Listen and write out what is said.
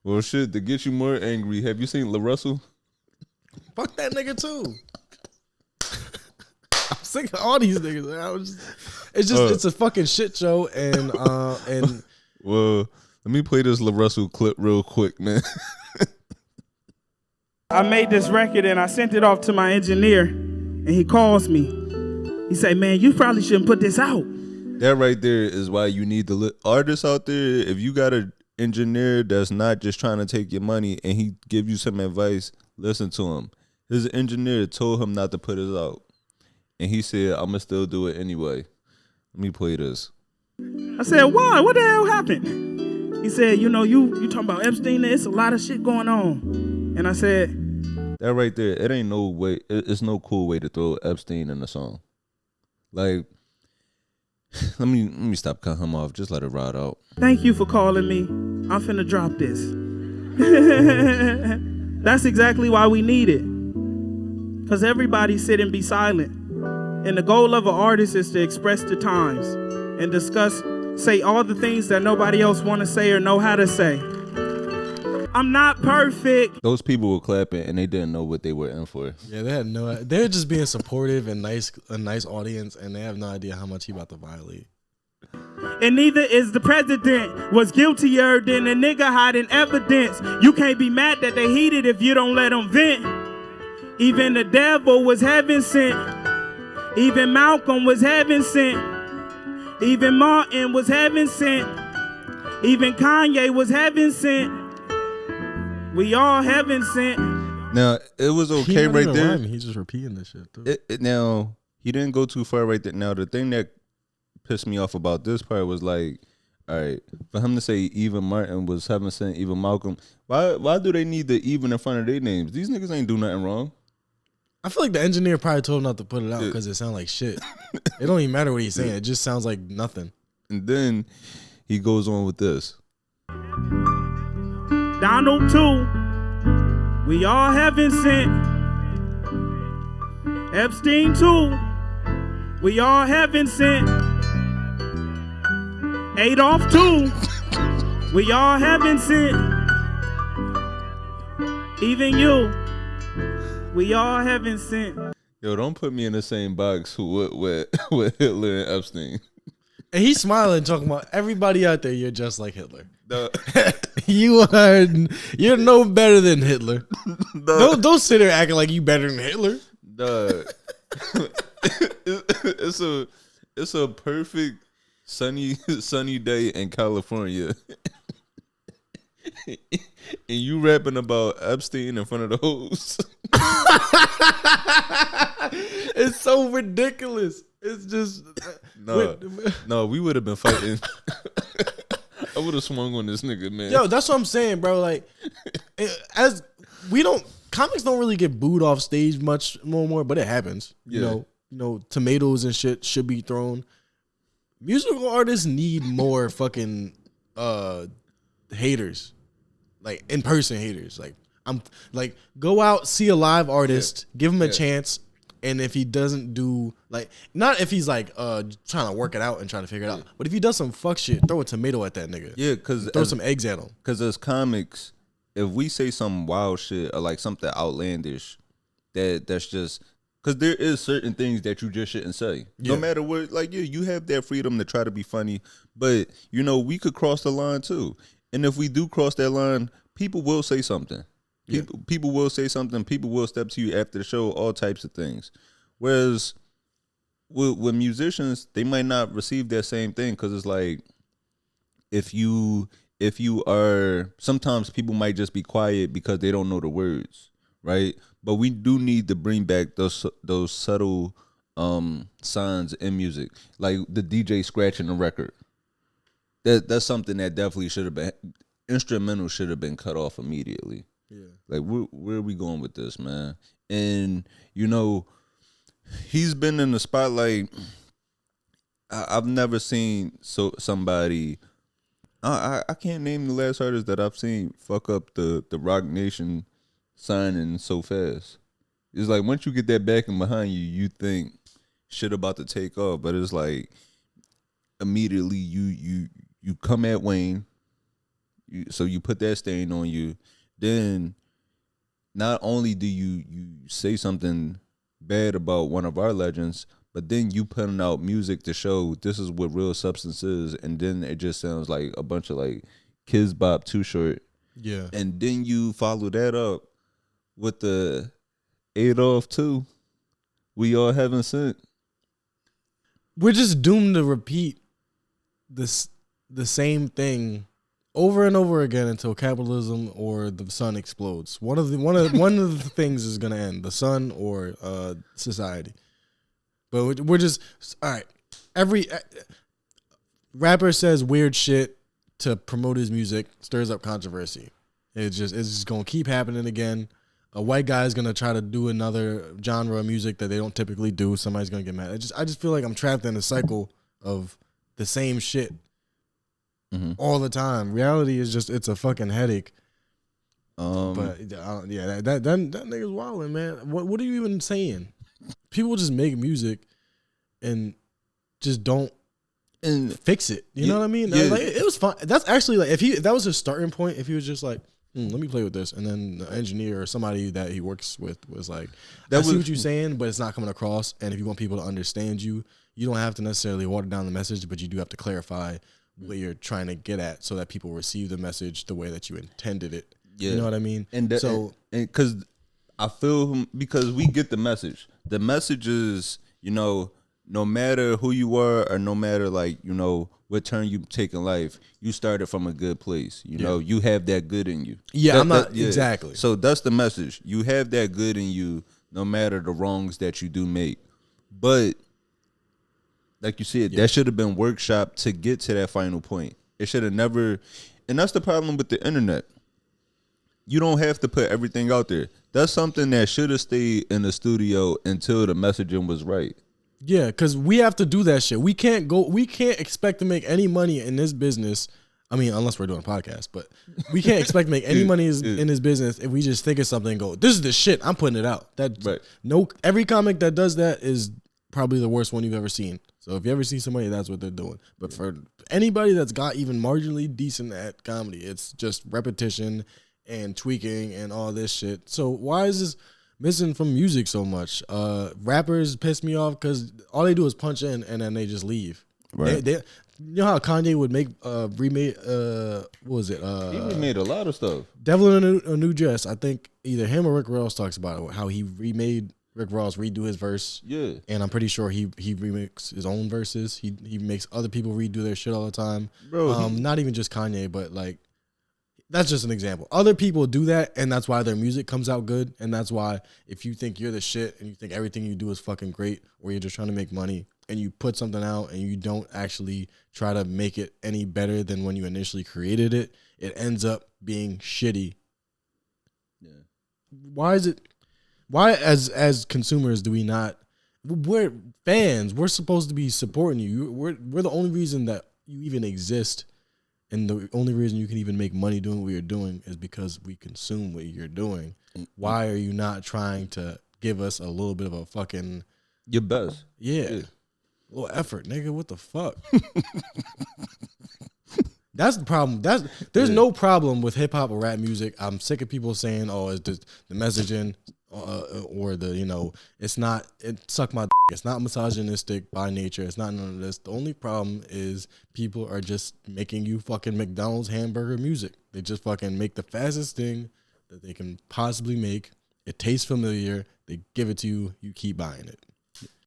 Well, shit, to get you more angry, have you seen LaRussell? Fuck that nigga too. I'm sick of all these niggas. It's a fucking shit show, and well, let me play this LaRussell clip real quick, man. I made this record and I sent it off to my engineer, and he calls me. He say, "Man, you probably shouldn't put this out." That right there is why you need the artists out there. If you got an engineer that's not just trying to take your money and he give you some advice, listen to him. His engineer told him not to put it out, and he said, "I'm gonna still do it anyway." Let me play this. I said, "Why? What the hell happened?" He said, "You talking about Epstein? It's a lot of shit going on." And I said, that right there, it ain't no way. It's no cool way to throw Epstein in the song. Like, let me stop cutting him off. Just let it ride out. "Thank you for calling me. I'm finna drop this." That's exactly why we need it. Because everybody sit and be silent. And the goal of an artist is to express the times and say all the things that nobody else want to say or know how to say. I'm not perfect. Those people were clapping and they didn't know what they were in for. Yeah, they're just being supportive and a nice audience, and they have no idea how much he about to violate. And neither is the president. Was guiltier than a nigga hiding evidence. You can't be mad that they heated if you don't let them vent. Even the devil was heaven sent. Even Malcolm was heaven sent. Even Martin was heaven sent. Even Kanye was heaven sent. We all heaven sent. Now, it was okay right there. He's just repeating this shit, too. Now, he didn't go too far right there. Now, the thing that pissed me off about this part was like, all right, for him to say even Martin was heaven sent, even Malcolm, why do they need the even in front of their names? These niggas ain't do nothing wrong. I feel like the engineer probably told him not to put it out because it sounds like shit. It don't even matter what he's saying. It just sounds like nothing. And then he goes on with this. Donald too. We all heaven sent. Epstein too. We all heaven sent. Adolf too. We all heaven sent. Even you. We all heaven sent. Yo, don't put me in the same box with Hitler and Epstein. And he's smiling, talking about everybody out there. You're just like Hitler. You're no better than Hitler. Don't sit there acting like you better than Hitler. It's a perfect sunny day in California. And you rapping about Epstein in front of the hoes. It's so ridiculous. It's just no, we would have been fighting. I would have swung on this nigga, man. Yo, that's what I'm saying, bro. Like, comics don't really get booed off stage much more, but it happens. Yeah. You know, tomatoes and shit should be thrown. Musical artists need more fucking haters, like in-person haters. Like, go out, see a live artist, give him a chance. And if he doesn't do, like, not if he's like trying to work it out and trying to figure it out, but if he does some fuck shit, throw a tomato at that nigga. Yeah, because throw some eggs at him. Because as comics, if we say some wild shit or like something outlandish, that's just because there is certain things that you just shouldn't say. No matter what, like you have that freedom to try to be funny, but we could cross the line too. And if we do cross that line, people will say something. People will say something. People will step to you after the show, all types of things. Whereas with musicians, they might not receive that same thing because it's like if you are, sometimes people might just be quiet because they don't know the words, right? But we do need to bring back those subtle signs in music, like the DJ scratching the record. That's something that definitely should have been instrumental. Should have been cut off immediately. Yeah, like where are we going with this, man? And he's been in the spotlight. I've never seen somebody. I can't name the last artist that I've seen fuck up the Rock Nation signing so fast. It's like once you get that backing behind you, you think shit about to take off, but it's like immediately you come at Wayne. So you put that stain on you. Then not only do you say something bad about one of our legends, but then you putting out music to show this is what real substance is, and then it just sounds like a bunch of like Kids Bop Too Short. Yeah. And then you follow that up with the Adolf 2. We all haven't sent. We're just doomed to repeat the same thing over and over again until capitalism or the sun explodes. One of the things is gonna end, the sun or society. But we're just all right. Every rapper says weird shit to promote his music, stirs up controversy. It's just gonna keep happening again. A white guy is gonna try to do another genre of music that they don't typically do. Somebody's gonna get mad. I just feel like I'm trapped in a cycle of the same shit all the time. Reality is it's a fucking headache. But yeah, that nigga's wilding, man. What are you even saying? People just make music and just don't fix it. You know what I mean? Yeah. Like, it was fun. That's actually like if that was his starting point. If he was just like, let me play with this, and then the engineer or somebody that he works with was like, I see what you're saying, but it's not coming across. And if you want people to understand you, you don't have to necessarily water down the message, but you do have to clarify what you're trying to get at so that people receive the message the way that you intended it. Yeah. You know what I mean? And because I feel because we get the message. The message is, no matter who you are or no matter like, what turn you take in life, you started from a good place. You have that good in you. Yeah, exactly. So that's the message. You have that good in you no matter the wrongs that you do make. But like you said, that should have been workshopped to get to that final point. It should have never, and that's the problem with the internet. You don't have to put everything out there. That's something that should have stayed in the studio until the messaging was right. Yeah, because we have to do that shit. We can't expect to make any money in this business. I mean, unless we're doing a podcast, but we can't expect to make any money in this business if we just think of something and go, this is the shit, I'm putting it out. Every comic that does that is probably the worst one you've ever seen. So if you ever see somebody, that's what they're doing. But for anybody that's got even marginally decent at comedy, it's just repetition and tweaking and all this shit. So why is this missing from music so much? Rappers piss me off because all they do is punch in and then they just leave. Right. You know how Kanye would make remake? What was it? He remade a lot of stuff. Devil in a New Dress. I think either him or Rick Ross talks about it. How he remade Rick Ross redo his verse. Yeah. And I'm pretty sure he remixes his own verses. He makes other people redo their shit all the time. Bro, not even just Kanye, but like. That's just an example. Other people do that, and that's why their music comes out good. And that's why if you think you're the shit and you think everything you do is fucking great, or you're just trying to make money, and you put something out and you don't actually try to make it any better than when you initially created it, it ends up being shitty. Yeah. Why as consumers do we not? We're fans. We're supposed to be supporting you. We're the only reason that you even exist. And the only reason you can even make money doing what you're doing is because we consume what you're doing. Why are you not trying to give us a little bit of a fucking... Your best. Yeah. A little effort, nigga. What the fuck? That's the problem. There's no problem with hip-hop or rap music. I'm sick of people saying, oh, it's just the messaging or the, it's not, it suck my dick. It's not misogynistic by nature. It's not none of this. The only problem is people are just making you fucking McDonald's hamburger music. They just fucking make the fastest thing that they can possibly make. It tastes familiar. They give it to you. You keep buying it.